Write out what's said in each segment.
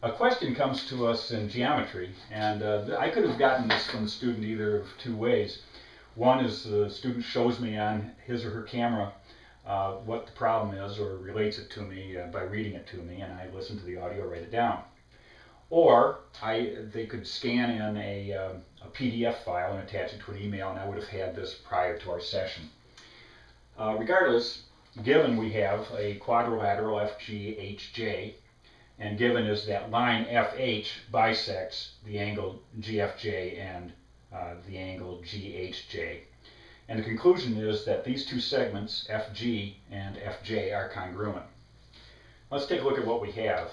A question comes to us in geometry, and I could have gotten this from the student either of two ways. One is the student shows me on his or her camera what the problem is, or relates it to me by reading it to me, and I listen to the audio, write it down. Or they could scan in a PDF file and attach it to an email, and I would have had this prior to our session. Regardless, given we have a quadrilateral FGHJ, and given is that line FH bisects the angle GFJ and the angle GHJ. And the conclusion is that these two segments, FG and FJ, are congruent. Let's take a look at what we have.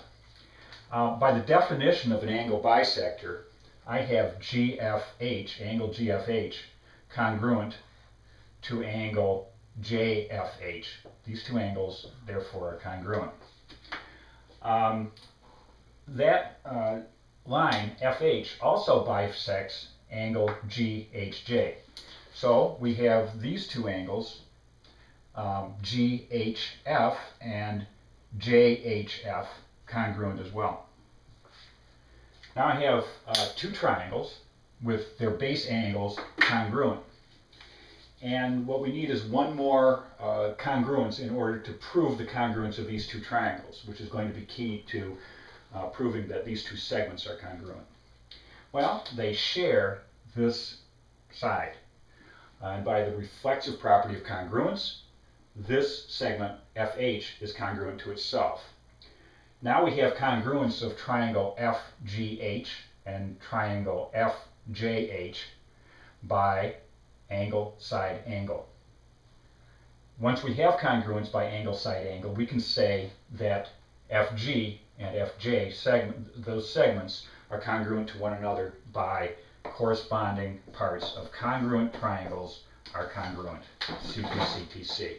By the definition of an angle bisector, I have GFH, angle GFH, congruent to angle JFH. These two angles, therefore, are congruent. That line, FH, also bisects angle GHJ. So we have these two angles, GHF and JHF, congruent as well. Now I have two triangles with their base angles congruent. And what we need is one more congruence in order to prove the congruence of these two triangles, which is going to be key to proving that these two segments are congruent. Well, they share this side. And by the reflexive property of congruence, this segment, FH, is congruent to itself. Now we have congruence of triangle FGH and triangle FJH by angle, side, angle. Once we have congruence by angle, side, angle, we can say that FG and FJ, those segments, are congruent to one another by corresponding parts of congruent triangles are congruent, C2, CTC.